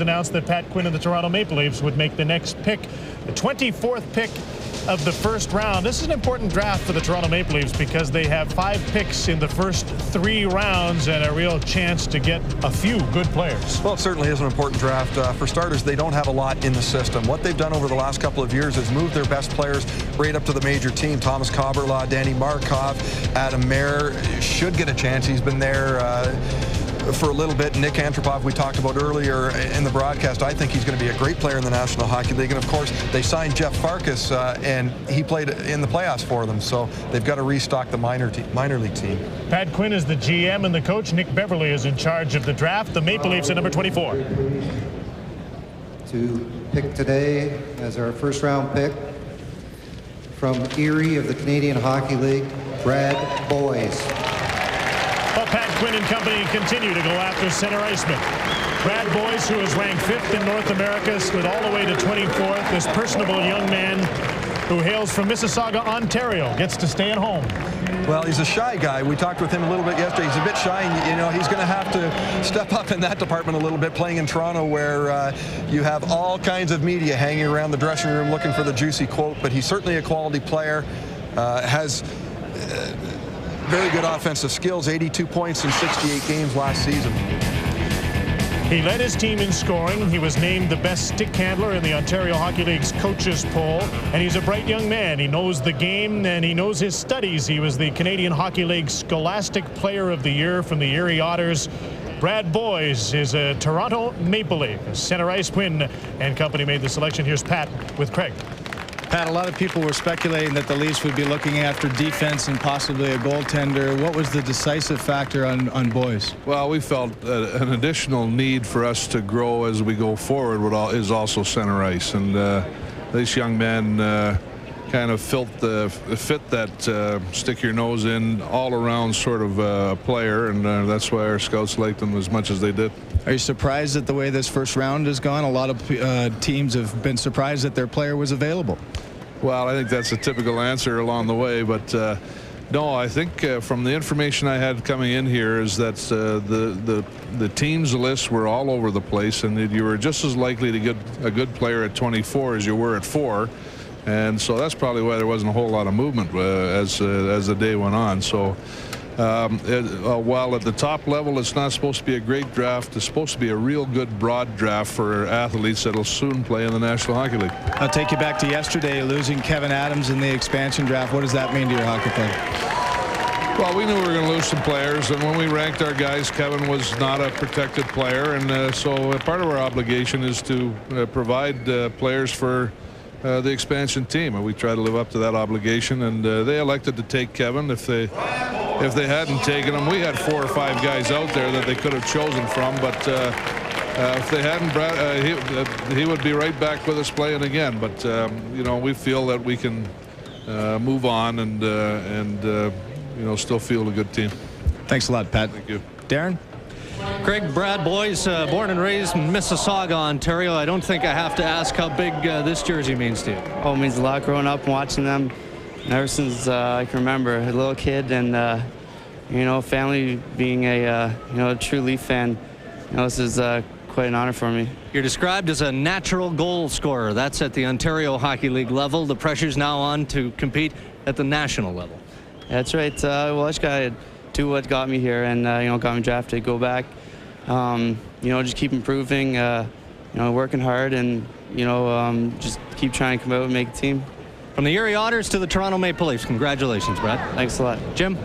Announced that Pat Quinn of the Toronto Maple Leafs would make the next pick, the 24th pick of the first round. This is an important draft for the Toronto Maple Leafs because they have 5 picks in the first 3 rounds and a real chance to get a few good players. Well, it certainly is an important draft. For starters, they don't have a lot in the system. What they've done over the last couple of years is move their best players right up to the major team. Thomas Kaberla, Danny Markov, Adam Mayer should get a chance. He's been there for a little bit. Nick Antropov, we talked about earlier in the broadcast. I think he's going to be a great player in the National Hockey League. And of course, they signed Jeff Farkas, and he played in the playoffs for them. So they've got to restock the minor league team. Pat Quinn is the GM, and the coach, Nick Beverly, is in charge of the draft. The Maple Leafs at number 24. To pick today as our first round pick from Erie of the Canadian Hockey League, Brad Boyes. Well, Pat Quinn and company continue to go after center iceman. Brad Boyes, who is ranked 5th in North America, slid all the way to 24th. This personable young man who hails from Mississauga, Ontario, gets to stay at home. Well, he's a shy guy. We talked with him a little bit yesterday. He's a bit shy, and you know he's going to have to step up in that department a little bit, playing in Toronto where you have all kinds of media hanging around the dressing room looking for the juicy quote. But he's certainly a quality player, has very good offensive skills, 82 points in 68 games last season. He led his team in scoring. He was named the best stick handler in the Ontario Hockey League's coaches poll. And he's a bright young man. He knows the game and he knows his studies. He was the Canadian Hockey League Scholastic Player of the Year from the Erie Otters. Brad Boyes is a Toronto Maple Leaf. Center ice. Quinn and company made the selection. Here's Pat with Craig. Pat, a lot of people were speculating that the Leafs would be looking after defense and possibly a goaltender. What was the decisive factor on Boyes? Well, we felt an additional need for us to grow as we go forward is also center ice. And this young man kind of fit that stick your nose in all around sort of player. And that's why our scouts liked him as much as they did. Are you surprised at the way this first round has gone? A lot of teams have been surprised that their player was available. Well, I think that's a typical answer along the way, but no, I think from the information I had coming in here is that the teams lists were all over the place, and you were just as likely to get a good player at 24 as you were at 4, and so that's probably why there wasn't a whole lot of movement as the day went on. So while at the top level it's not supposed to be a great draft, it's supposed to be a real good broad draft for athletes that'll soon play in the National Hockey League. I'll take you back to yesterday, losing Kevin Adams in the expansion draft. What does that mean to your hockey play? Well, we knew we were going to lose some players, and when we ranked our guys, Kevin was not a protected player, and so part of our obligation is to provide players for the expansion team, and we try to live up to that obligation. And they elected to take Kevin. If they hadn't taken him, we had 4 or 5 guys out there that they could have chosen from, but if they hadn't, he would be right back with us playing again. But you know, we feel that we can move on and you know, still field a good team. Thanks a lot, Pat. Thank you. Darren? Craig, Brad Boyes, born and raised in Mississauga, Ontario. I don't think I have to ask how big this jersey means to you. Oh, it means a lot growing up and watching them. And ever since I can remember, a little kid, and you know, family being a you know, a true Leaf fan, you know, this is quite an honor for me. You're described as a natural goal scorer. That's at the Ontario Hockey League level. The pressure's now on to compete at the national level. That's right. Well, I just got to do what got me here, and you know, got me drafted. Go back, you know, just keep improving, you know, working hard, and you know, just keep trying to come out and make a team. From the Erie Otters to the Toronto Maple Leafs, congratulations, Brad. Thanks a lot. Jim?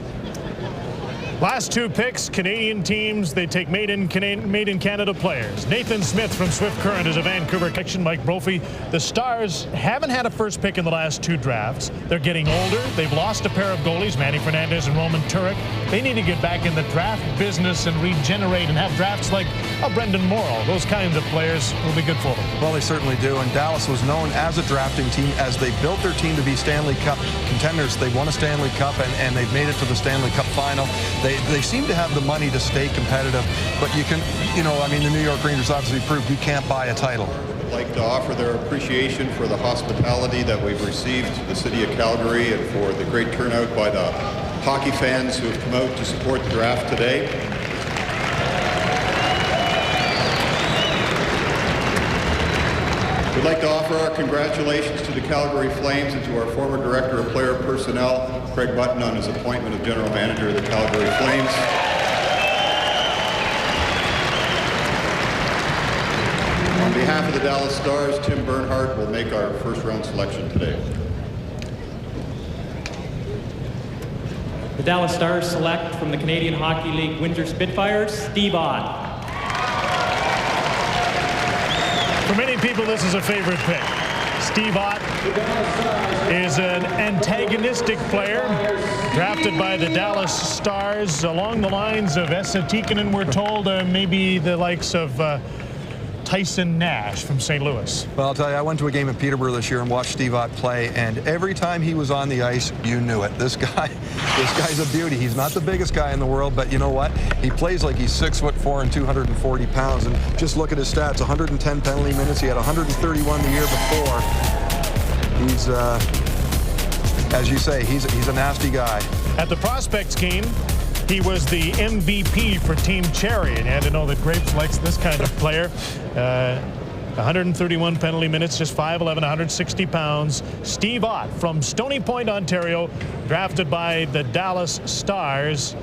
Last 2 picks, Canadian teams. They take made in Canada players. Nathan Smith from Swift Current is a Vancouver connection. Mike Brophy. The Stars haven't had a first pick in the last 2 drafts. They're getting older. They've lost a pair of goalies, Manny Fernandez and Roman Turek. They need to get back in the draft business and regenerate and have drafts like Brendan Morrow. Those kinds of players will be good for them. Well, they certainly do. And Dallas was known as a drafting team as they built their team to be Stanley Cup contenders. They won a Stanley Cup, and they've made it to the Stanley Cup final. They seem to have the money to stay competitive, but you can, you know, I mean, the New York Rangers obviously proved you can't buy a title. I'd like to offer their appreciation for the hospitality that we've received to the city of Calgary and for the great turnout by the hockey fans who have come out to support the draft today. We'd like to offer our congratulations to the Calgary Flames and to our former Director of Player Personnel, Craig Button, on his appointment of General Manager of the Calgary Flames. On behalf of the Dallas Stars, Tim Bernhardt will make our first-round selection today. The Dallas Stars select from the Canadian Hockey League Windsor Spitfires, Steve Ott. For many people, this is a favorite pick. Steve Ott is an antagonistic player drafted by the Dallas Stars along the lines of Esa Tikkanen, we're told, maybe the likes of Tyson Nash from St. Louis. Well, I'll tell you, I went to a game in Peterborough this year and watched Steve Ott play, and every time he was on the ice, you knew it. This guy's a beauty. He's not the biggest guy in the world, but you know what? He plays like he's 6'4" and 240 pounds. And just look at his stats: 110 penalty minutes. He had 131 the year before. He's, as you say, he's a nasty guy. At the prospects game, he was the MVP for Team Cherry, and you had to know that Grapes likes this kind of player. 131 penalty minutes, just 5'11", 160 pounds. Steve Ott from Stony Point, Ontario, drafted by the Dallas Stars.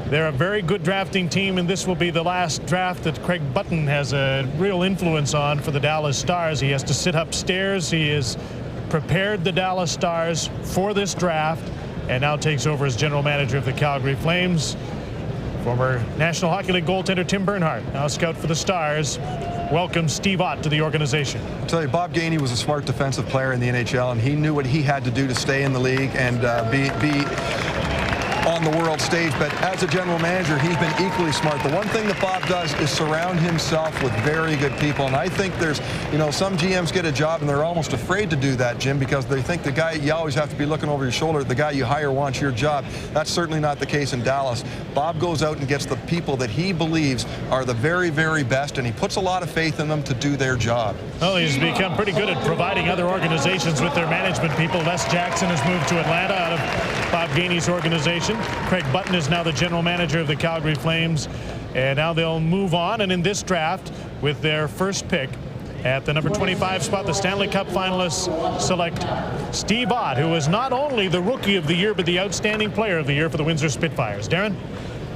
They're a very good drafting team, and this will be the last draft that Craig Button has a real influence on for the Dallas Stars. He has to sit upstairs. He has prepared the Dallas Stars for this draft, and now takes over as general manager of the Calgary Flames. Former National Hockey League goaltender Tim Bernhardt, now scout for the Stars, welcomes Steve Ott to the organization. I'll tell you, Bob Gainey was a smart defensive player in the NHL, and he knew what he had to do to stay in the league and be on the world stage. But as a general manager, he's been equally smart. The one thing that Bob does is surround himself with very good people. And I think there's, you know, some GMs get a job and they're almost afraid to do that, Jim, because they think the guy, you always have to be looking over your shoulder. The guy you hire wants your job. That's certainly not the case in Dallas. Bob goes out and gets the people that he believes are the very, very best, and he puts a lot of faith in them to do their job. Well, he's become pretty good at providing other organizations with their management people. Les Jackson has moved to Atlanta out of Bob Gainey's organization. Craig Button is now the general manager of the Calgary Flames, and now they'll move on, and in this draft, with their first pick at the number 25 spot, the Stanley Cup finalists select Steve Ott, who is not only the Rookie of the Year, but the Outstanding Player of the Year for the Windsor Spitfires. Darren?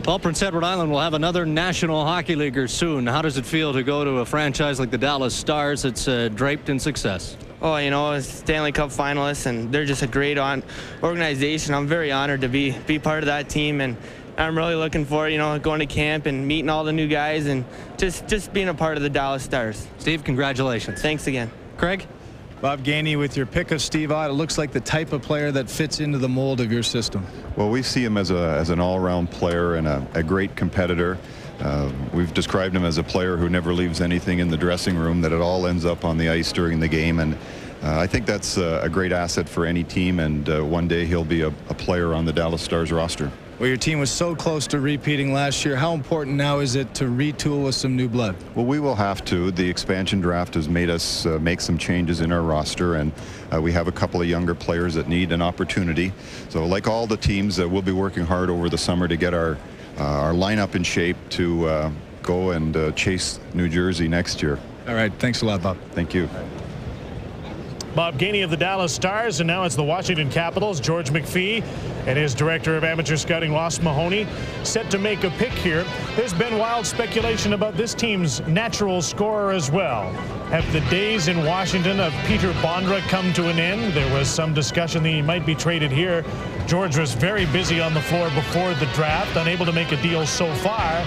Well, Prince Edward Island will have another National Hockey Leaguer soon. How does it feel to go to a franchise like the Dallas Stars that's draped in success? Oh, you know, as Stanley Cup finalists, and they're just a great organization. I'm very honored to be part of that team, and I'm really looking forward, you know, going to camp and meeting all the new guys and just being a part of the Dallas Stars. Steve, congratulations. Thanks again. Craig? Bob Gainey, with your pick of Steve Ott, it looks like the type of player that fits into the mold of your system. Well, we see him as an all-around player and a great competitor. We've described him as a player who never leaves anything in the dressing room, that it all ends up on the ice during the game, and I think that's a great asset for any team, and one day he'll be a player on the Dallas Stars roster. Well, your team was so close to repeating last year. How important now is it to retool with some new blood? Well, we will have to. The expansion draft has made us make some changes in our roster, and we have a couple of younger players that need an opportunity. So like all the teams, we'll be working hard over the summer to get our lineup in shape to go and chase New Jersey next year. All right. Thanks a lot, Bob. Thank you. Bob Gainey of the Dallas Stars, and now it's the Washington Capitals. George McPhee and his director of amateur scouting, Ross Mahoney, set to make a pick here. There's been wild speculation about this team's natural scorer as well. Have the days in Washington of Peter Bondra come to an end? There was some discussion that he might be traded here. George was very busy on the floor before the draft, unable to make a deal so far.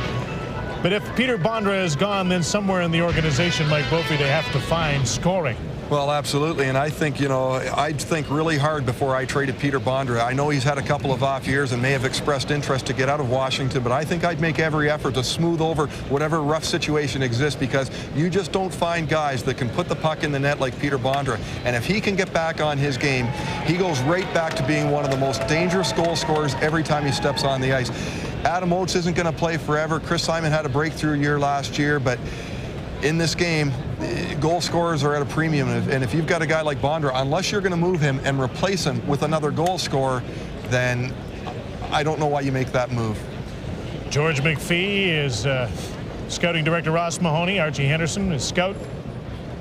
But if Peter Bondra is gone, then somewhere in the organization, Mike Brophy, they have to find scoring. Well, absolutely, and I think, you know, I'd think really hard before I traded Peter Bondra. I know he's had a couple of off years and may have expressed interest to get out of Washington, but I think I'd make every effort to smooth over whatever rough situation exists, because you just don't find guys that can put the puck in the net like Peter Bondra. And if he can get back on his game, he goes right back to being one of the most dangerous goal scorers every time he steps on the ice. Adam Oates isn't going to play forever. Chris Simon had a breakthrough year last year, but in this game, goal scorers are at a premium, and if you've got a guy like Bondra, unless you're going to move him and replace him with another goal scorer, then I don't know why you make that move. George McPhee is scouting director Ross Mahoney. Archie Henderson is scout.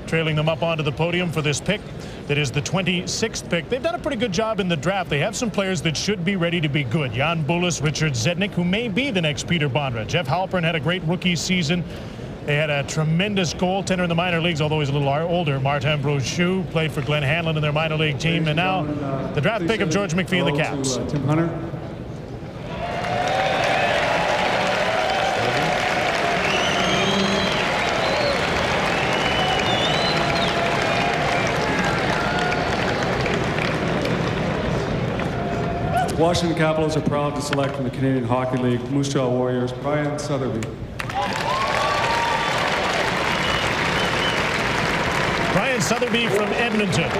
trailing them up onto the podium for this pick. That is the 26th pick. They've done a pretty good job in the draft. They have some players that should be ready to be good. Jan Bulis, Richard Zednik, who may be the next Peter Bondra. Jeff Halpern had a great rookie season. They had a tremendous goaltender in the minor leagues, although he's a little older. Martin Brochu played for Glenn Hanlon in their minor league team. And now the draft pick of George McPhee and the Caps. Tim Hunter. Washington Capitals are proud to select from the Canadian Hockey League Moose Jaw Warriors Brian Sotheby. Brian Sotheby from Edmonton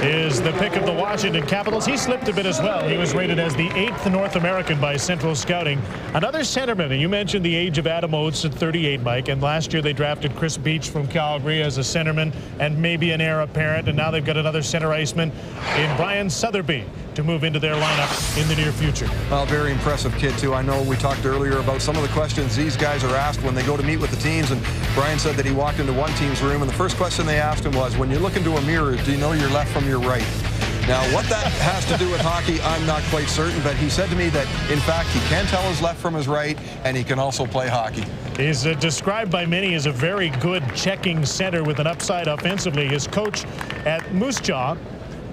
is the pick of the Washington Capitals. He slipped a bit as well. He was rated as the 8th North American by Central Scouting. Another centerman, and you mentioned the age of Adam Oates at 38, Mike, and last year they drafted Chris Beach from Calgary as a centerman and maybe an heir apparent, and now they've got another center iceman in Brian Sotheby to move into their lineup in the near future. Well, very impressive kid, too. I know we talked earlier about some of the questions these guys are asked when they go to meet with the teams, and Brian said that he walked into one team's room, and the first question they asked him was, when you look into a mirror, do you know your left from your right? Now, what that has to do with hockey, I'm not quite certain, but he said to me that, in fact, he can tell his left from his right, and he can also play hockey. He's described by many as a very good checking center with an upside offensively. His coach at Moose Jaw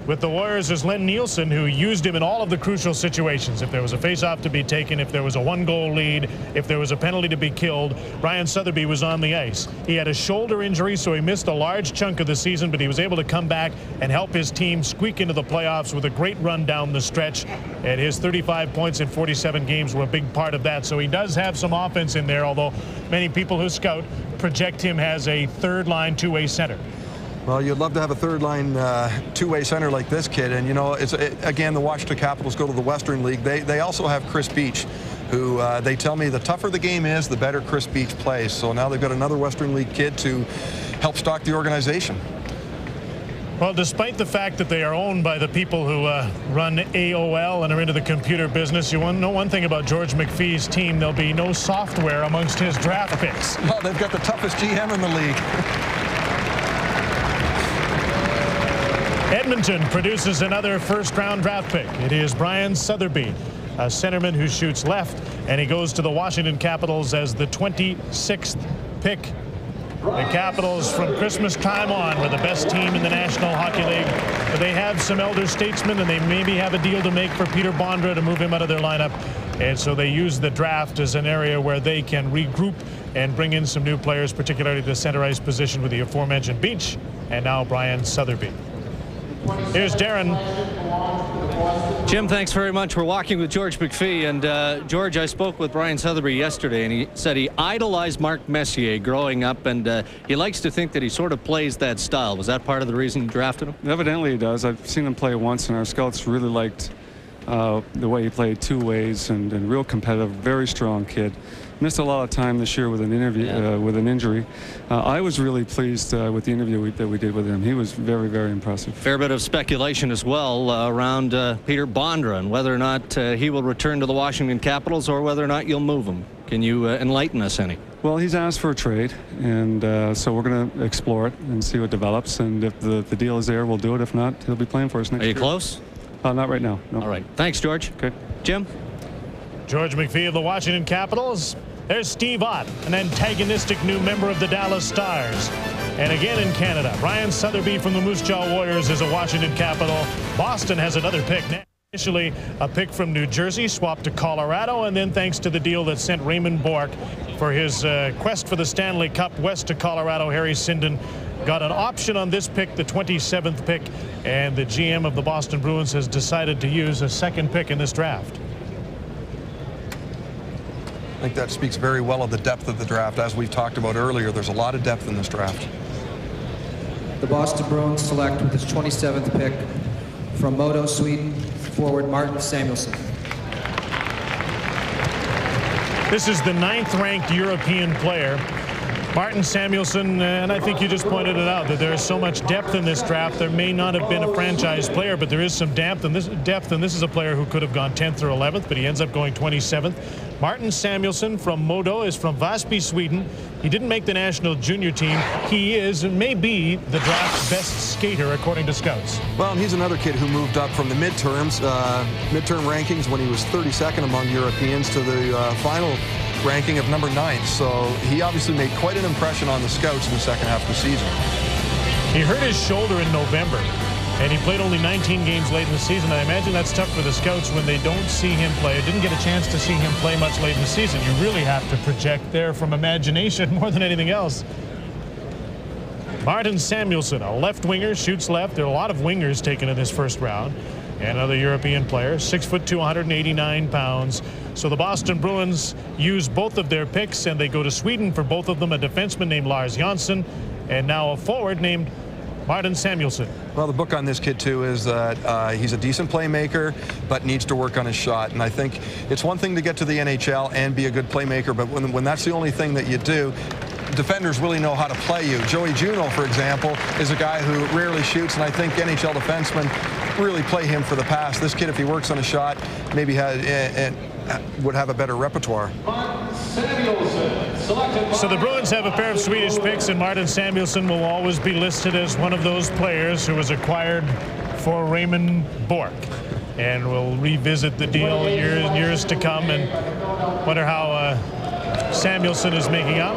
with the Warriors is Len Nielsen, who used him in all of the crucial situations. If there was a face-off to be taken, if there was a one-goal lead, if there was a penalty to be killed, Brian Sotheby was on the ice. He had a shoulder injury, so he missed a large chunk of the season, but he was able to come back and help his team squeak into the playoffs with a great run down the stretch. And his 35 points in 47 games were a big part of that. So he does have some offense in there, although many people who scout project him as a third-line two-way center. Well, you'd love to have a third-line two-way center like this kid. And, you know, again, the Washington Capitals go to the Western League. They also have Chris Beach, who they tell me the tougher the game is, the better Chris Beach plays. So now they've got another Western League kid to help stock the organization. Well, despite the fact that they are owned by the people who run AOL and are into the computer business, you know one thing about George McPhee's team, there'll be no software amongst his draft picks. Well, they've got the toughest GM in the league. Edmonton produces another first-round draft pick. It is Brian Sotheby, a centerman who shoots left, and he goes to the Washington Capitals as the 26th pick. The Capitals from Christmas time on were the best team in the National Hockey League. But they have some elder statesmen, and they maybe have a deal to make for Peter Bondra to move him out of their lineup. And so they use the draft as an area where they can regroup and bring in some new players, particularly the center ice position with the aforementioned Beach and now Brian Sotheby. Here's Darren. Jim, thanks very much. We're walking with George McPhee. And George, I spoke with Brian Sotheby yesterday, and he said he idolized Mark Messier growing up, and he likes to think that he sort of plays that style. Was that part of the reason you drafted him? Evidently he does. I've seen him play once, and our scouts really liked the way he played two ways and real competitive, very strong kid. Missed a lot of time this year with an injury. I was really pleased with the interview that we did with him. He was very, very impressive. Fair bit of speculation as well around Peter Bondra and whether or not he will return to the Washington Capitals or whether or not you'll move him. Can you enlighten us any? Well, he's asked for a trade, and so we're going to explore it and see what develops. And if the deal is there, we'll do it. If not, he'll be playing for us next year. Are you close? Not right now. No. All right. Thanks, George. Okay. Jim? George McPhee of the Washington Capitals. There's Steve Ott, an antagonistic new member of the Dallas Stars. And again in Canada, Brian Sotheby from the Moose Jaw Warriors is a Washington Capital. Boston has another pick. Initially a pick from New Jersey, swapped to Colorado, and then thanks to the deal that sent Raymond Bourque for his quest for the Stanley Cup west to Colorado, Harry Sinden got an option on this pick, the 27th pick, and the GM of the Boston Bruins has decided to use a second pick in this draft. I think that speaks very well of the depth of the draft. As we've talked about earlier, there's a lot of depth in this draft. The Boston Bruins select with its 27th pick from Modo, Sweden, forward Martin Samuelsson. This is the 9th-ranked European player Martin Samuelsson, and I think you just pointed it out, that there is so much depth in this draft. There may not have been a franchise player, but there is some depth, and this is a player who could have gone 10th or 11th, but he ends up going 27th. Martin Samuelsson from Modo is from Vasby, Sweden. He didn't make the national junior team. He is and may be the draft's best skater, according to scouts. Well, and he's another kid who moved up from the midterm rankings when he was 32nd among Europeans to the final ranking of number 9. So he obviously made quite an impression on the scouts in the second half of the season. He hurt his shoulder in November, and he played only 19 games late in the season. I imagine that's tough for the scouts when they don't see him play. I didn't get a chance to see him play much late in the season. You really have to project there from imagination more than anything else. Martin Samuelsson, a left winger, shoots left. There are a lot of wingers taken in this first round. And another European player, 6'2", 189 pounds. So the Boston Bruins use both of their picks, and they go to Sweden for both of them, a defenseman named Lars Jansson, and now a forward named Martin Samuelsson. Well, the book on this kid, too, is that he's a decent playmaker, but needs to work on his shot. And I think it's one thing to get to the NHL and be a good playmaker, but when that's the only thing that you do, defenders really know how to play you. Joey Juneau, for example, is a guy who rarely shoots, and I think NHL defensemen really play him for the pass. This kid, if he works on a shot, maybe would have a better repertoire. So the Bruins have a pair of Swedish picks, and Martin Samuelsson will always be listed as one of those players who was acquired for Raymond Bourque. And we'll revisit the deal years to come and wonder how Samuelsson is making out.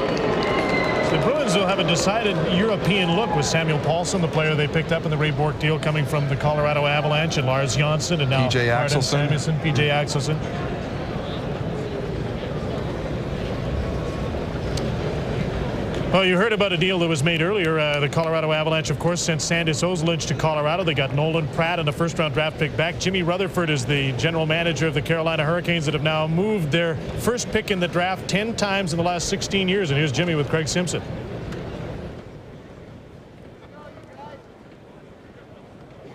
The Bruins will have a decided European look with Samuel Paulson, the player they picked up in the Ray Bourque deal, coming from the Colorado Avalanche, and Lars Jansson, and now PJ Martin Axelsson. Samuelsson, PJ Axelsson. Well, you heard about a deal that was made earlier. The Colorado Avalanche, of course, sent Sandis Ozolinsh to Colorado. They got Nolan Pratt and a first-round draft pick back. Jimmy Rutherford is the general manager of the Carolina Hurricanes that have now moved their first pick in the draft 10 times in the last 16 years. And here's Jimmy with Craig Simpson.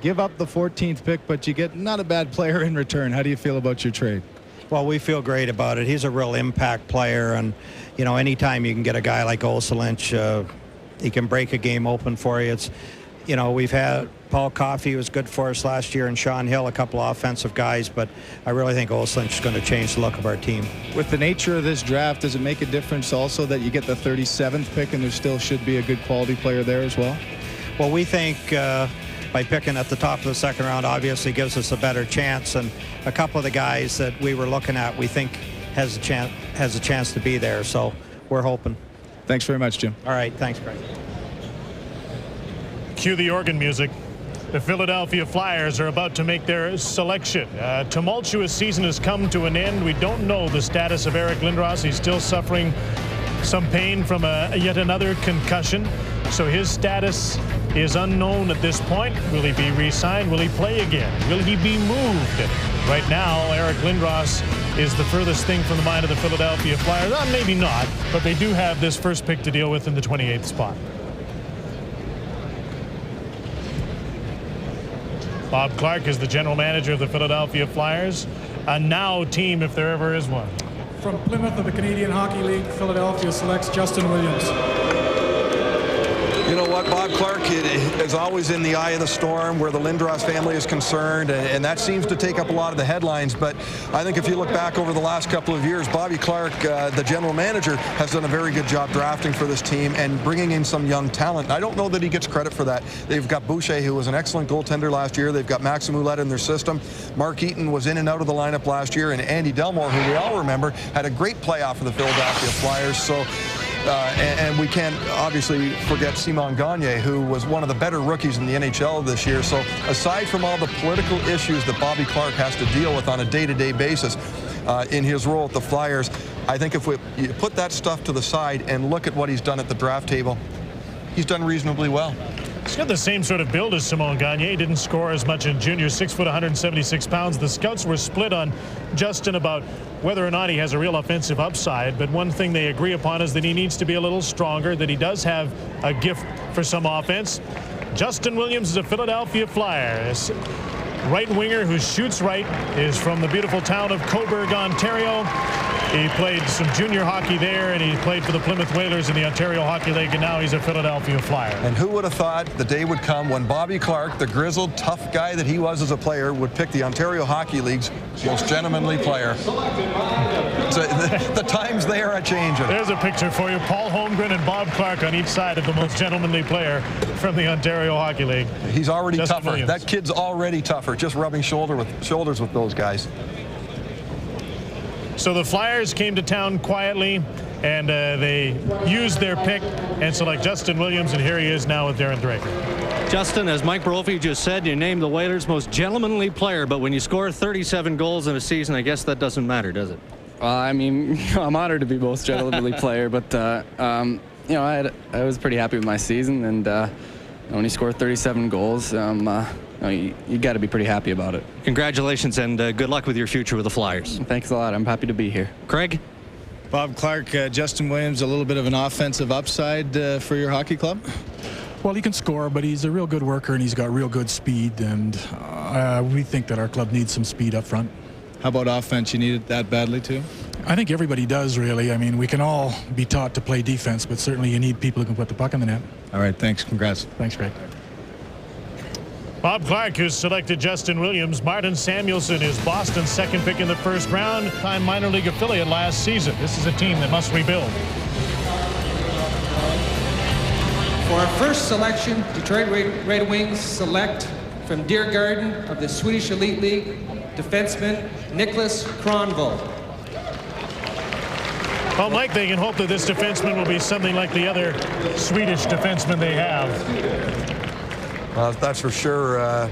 Give up the 14th pick, but you get not a bad player in return. How do you feel about your trade? Well, we feel great about it. He's a real impact player, and you know, anytime you can get a guy like Ozolinsh, he can break a game open for you. It's, you know, we've had Paul Coffey, who was good for us last year, and Sean Hill, a couple of offensive guys, but I really think Ozolinsh is going to change the look of our team. With the nature of this draft, does it make a difference also that you get the 37th pick and there still should be a good quality player there as well? Well, we think by picking at the top of the second round obviously gives us a better chance, and a couple of the guys that we were looking at we think has a chance to be there, so we're hoping. Thanks very much, Jim. All right, thanks, Craig. Cue the organ music. The Philadelphia Flyers are about to make their selection. A tumultuous season has come to an end. We don't know the status of Eric Lindros. He's still suffering some pain from yet another concussion, so his status is unknown at this point. Will he be re-signed? Will he play again? Will he be moved? Right now, Eric Lindros is the furthest thing from the mind of the Philadelphia Flyers. Maybe not, but they do have this first pick to deal with in the 28th spot. Bob Clark is the general manager of the Philadelphia Flyers, a now team if there ever is one. From Plymouth of the Canadian Hockey League, Philadelphia selects Justin Williams. You know what, Bob Clark is always in the eye of the storm where the Lindros family is concerned, and that seems to take up a lot of the headlines. But I think if you look back over the last couple of years, Bobby Clark, the general manager, has done a very good job drafting for this team and bringing in some young talent. I don't know that he gets credit for that. They've got Boucher, who was an excellent goaltender last year. They've got Maxim Ouellette in their system. Mark Eaton was in and out of the lineup last year, and Andy Delmore, who we all remember, had a great playoff for the Philadelphia Flyers. So. And we can't obviously forget Simon Gagne, who was one of the better rookies in the NHL this year. So aside from all the political issues that Bobby Clark has to deal with on a day-to-day basis in his role at the Flyers, I think if you put that stuff to the side and look at what he's done at the draft table, he's done reasonably well. He's got the same sort of build as Simon Gagne. He didn't score as much in junior, 6 foot, 176 pounds. The scouts were split on Justin about whether or not he has a real offensive upside, but one thing they agree upon is that he needs to be a little stronger, that he does have a gift for some offense. Justin Williams is a Philadelphia Flyer. right winger who shoots right, is from the beautiful town of Cobourg, Ontario. He played some junior hockey there, and he played for the Plymouth Whalers in the Ontario Hockey League, and now he's a Philadelphia Flyer. And who would have thought the day would come when Bobby Clarke, the grizzled, tough guy that he was as a player, would pick the Ontario Hockey League's most gentlemanly player. So the times they are a-changing. There's a picture for you. Paul Holmgren and Bob Clarke on each side of the most gentlemanly player from the Ontario Hockey League. He's already Justin tougher. Williams. That kid's already tougher, just rubbing shoulders with those guys. So the Flyers came to town quietly, and they used their pick and select Justin Williams, and here he is now with Darren Draker. Justin, as Mike Brophy just said, you named the Whalers' most gentlemanly player, but when you score 37 goals in a season, I guess that doesn't matter, does it? I mean, I'm honored to be most gentlemanly player, but you know, I was pretty happy with my season, and when you score 37 goals, you got to be pretty happy about it. Congratulations, and good luck with your future with the Flyers. Thanks a lot. I'm happy to be here. Craig? Bob Clarke, Justin Williams, a little bit of an offensive upside for your hockey club? Well, he can score, but he's a real good worker, and he's got real good speed, and we think that our club needs some speed up front. How about offense? You need it that badly, too? I think everybody does, really. I mean, we can all be taught to play defense, but certainly you need people who can put the puck in the net. All right, thanks. Congrats. Thanks, Craig. Bob Clarke, who's selected Justin Williams. Martin Samuelsson is Boston's second pick in the first round. Time minor league affiliate last season. This is a team that must rebuild. For our first selection, Detroit Red Wings select from Deer Garden of the Swedish Elite League, defenseman Niklas Kronwall. Well, Mike, they can hope that this defenseman will be something like the other Swedish defensemen they have. That's for sure.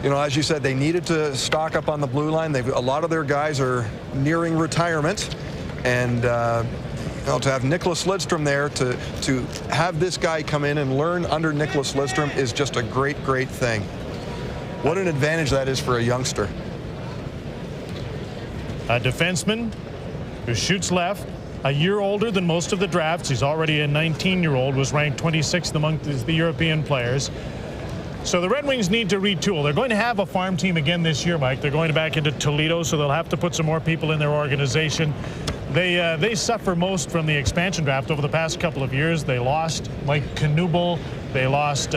You know, as you said, they needed to stock up on the blue line. A lot of their guys are nearing retirement, and you know, to have Nicholas Lidstrom there, to have this guy come in and learn under Nicholas Lidstrom is just a great thing. What an advantage that is for a youngster. A defenseman who shoots left, a year older than most of the drafts. He's already a 19-year-old, was ranked 26th among the European players. So the Red Wings need to retool. They're going to have a farm team again this year, Mike. They're going back into Toledo, so they'll have to put some more people in their organization. They suffer most from the expansion draft over the past couple of years. They lost Mike Knuble. They lost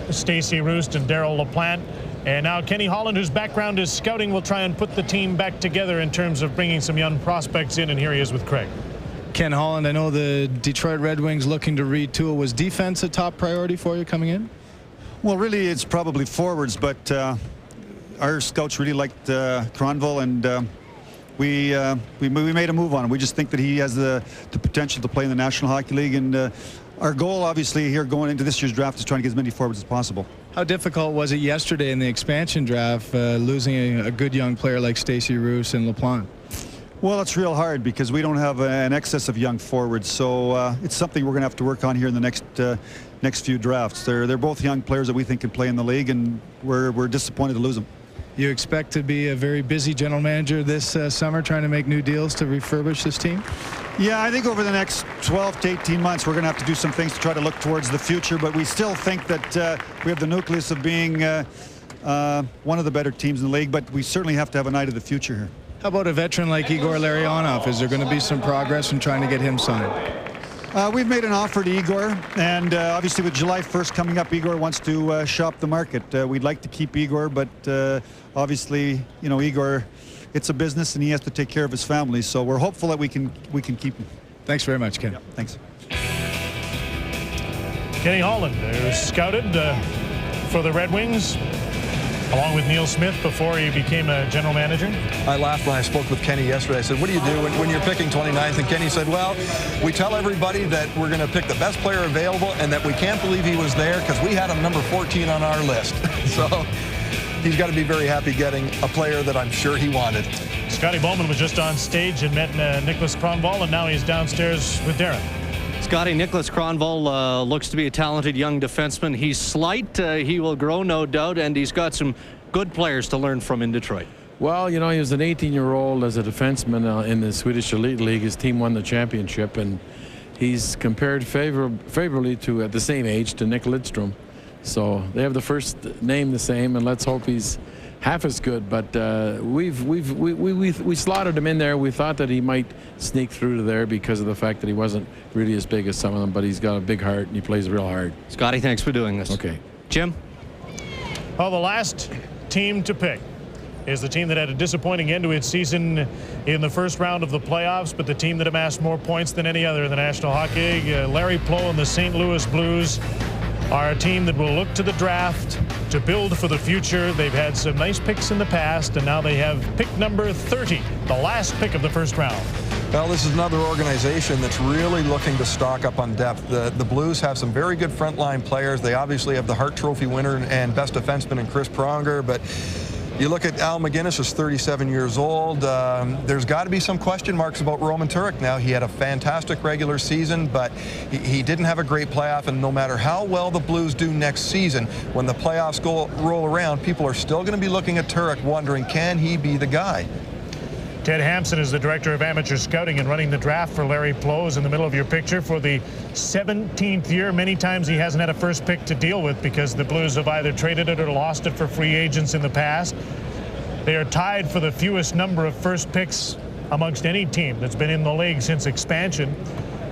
Stacey Roost and Darryl LaPlante. And now Kenny Holland, whose background is scouting, will try and put the team back together in terms of bringing some young prospects in. And here he is with Craig. Ken Holland, I know the Detroit Red Wings looking to retool. Was defense a top priority for you coming in? Well, really, it's probably forwards, but our scouts really liked Kronwall, and we made a move on him. We just think that he has the potential to play in the National Hockey League, and our goal, obviously, here going into this year's draft is trying to get as many forwards as possible. How difficult was it yesterday in the expansion draft, losing a good young player like Stacey Roos and LaPlante? Well, it's real hard because we don't have an excess of young forwards, so it's something we're going to have to work on here in the next few drafts. They're both young players that we think can play in the league, and we're disappointed to lose them. You expect to be a very busy general manager this summer, trying to make new deals to refurbish this team? Yeah, I think over the next 12 to 18 months, we're going to have to do some things to try to look towards the future, but we still think that we have the nucleus of being one of the better teams in the league, but we certainly have to have an eye to the future here. How about a veteran like Igor Larionov? Is there going to be some progress in trying to get him signed? We've made an offer to Igor, and obviously with July 1st coming up, Igor wants to shop the market. We'd like to keep Igor, but obviously, you know, Igor, it's a business and he has to take care of his family, so we're hopeful that we can keep him. Thanks very much, Ken. Yeah, thanks. Kenny Holland, who's scouted for the Red Wings, along with Neil Smith before he became a general manager. I laughed when I spoke with Kenny yesterday. I said, what do you do when you're picking 29th? And Kenny said, well, we tell everybody that we're going to pick the best player available and that we can't believe he was there because we had him number 14 on our list. So he's got to be very happy getting a player that I'm sure he wanted. Scotty Bowman was just on stage and met Nicholas Kronwall, and now he's downstairs with Darren. Scotty, Nicholas Kronwall looks to be a talented young defenseman. He's slight. He will grow, no doubt, and he's got some good players to learn from in Detroit. Well, you know, he was an 18-year-old as a defenseman in the Swedish Elite League. His team won the championship, and he's compared favorably to, at the same age, to Nick Lidstrom. So they have the first name the same, and let's hope he's half as good, but we slotted him in there. We thought that he might sneak through to there because of the fact that he wasn't really as big as some of them, but he's got a big heart and he plays real hard. Scotty, thanks for doing this. Okay. Jim? Well, the last team to pick is the team that had a disappointing end to its season in the first round of the playoffs, but the team that amassed more points than any other in the National Hockey League. Larry Plow and the St. Louis Blues are a team that will look to the draft to build for the future. They've had some nice picks in the past, and now they have pick number 30, the last pick of the first round. Well, this is another organization that's really looking to stock up on depth. The Blues have some very good frontline players. They obviously have the Hart Trophy winner and best defenseman in Chris Pronger, but you look at Al McGinnis, is 37 years old. There's got to be some question marks about Roman Turek now. He had a fantastic regular season, but he didn't have a great playoff, and no matter how well the Blues do next season, when the playoffs roll around, people are still going to be looking at Turek wondering, can he be the guy? Ted Hampson is the director of amateur scouting and running the draft for Larry Plow. Is in the middle of your picture for the 17th year. Many times he hasn't had a first pick to deal with because the Blues have either traded it or lost it for free agents in the past. They are tied for the fewest number of first picks amongst any team that's been in the league since expansion.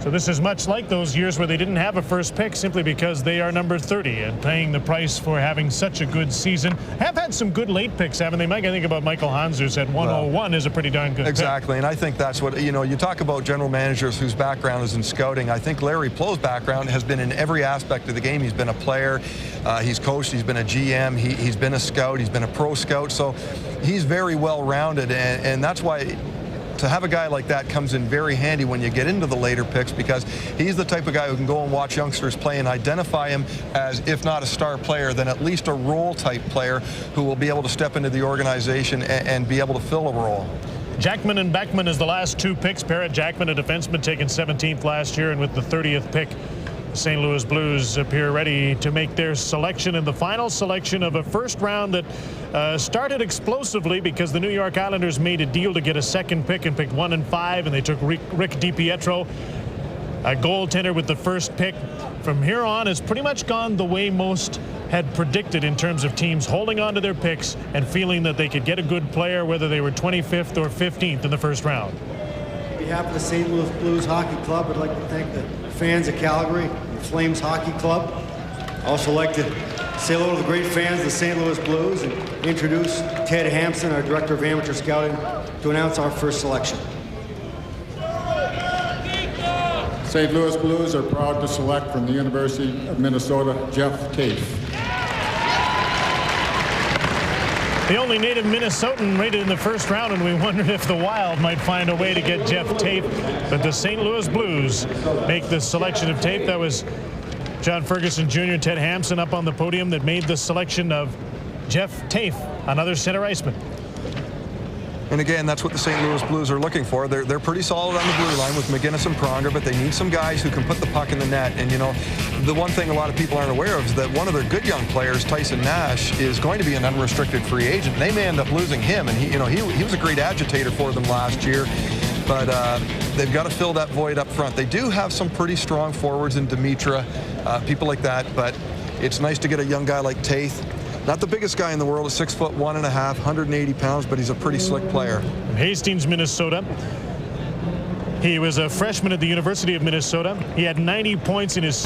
So this is much like those years where they didn't have a first pick simply because they are number 30 and paying the price for having such a good season. Have had some good late picks, haven't they, Mike? I think about Michael Hanser's at 101 is a pretty darn good exactly, pick. And I think that's what, you talk about general managers whose background is in scouting. I think Larry Plow's background has been in every aspect of the game. He's been a player, he's coached, he's been a GM, he's been a scout, he's been a pro scout. So he's very well-rounded, and that's why to have a guy like that comes in very handy when you get into the later picks, because he's the type of guy who can go and watch youngsters play and identify him as, if not a star player, then at least a role-type player who will be able to step into the organization and be able to fill a role. Jackman and Beckman is the last two picks. Parrot Jackman, a defenseman, taken 17th last year, and with the 30th pick, the St. Louis Blues appear ready to make their selection, and the final selection of a first round that started explosively because the New York Islanders made a deal to get a second pick and picked 1 and 5, and they took Rick DiPietro, a goaltender, with the first pick. From here on, has pretty much gone the way most had predicted in terms of teams holding on to their picks and feeling that they could get a good player, whether they were 25th or 15th in the first round. On behalf of the St. Louis Blues Hockey Club, I'd like to thank the fans of Calgary, the Flames Hockey Club. I'd also like to say hello to the great fans of the St. Louis Blues and introduce Ted Hampson, our Director of Amateur Scouting, to announce our first selection. St. Louis Blues are proud to select from the University of Minnesota, Jeff Tafe. The only native Minnesotan rated in the first round, and we wondered if the Wild might find a way to get Jeff Tafe, but the St. Louis Blues make the selection of Tafe. That was John Ferguson Jr., Ted Hampson up on the podium that made the selection of Jeff Tafe, another center iceman. And again, that's what the St. Louis Blues are looking for. They're pretty solid on the blue line with McGinnis and Pronger, but they need some guys who can put the puck in the net. And, the one thing a lot of people aren't aware of is that one of their good young players, Tyson Nash, is going to be an unrestricted free agent. They may end up losing him, and he was a great agitator for them last year. But they've got to fill that void up front. They do have some pretty strong forwards in Dimitra, people like that, but it's nice to get a young guy like Tafe. Not the biggest guy in the world, 6'1.5", 180 pounds, but he's a pretty slick player. From Hastings, Minnesota. He was a freshman at the University of Minnesota. He had 90 points in his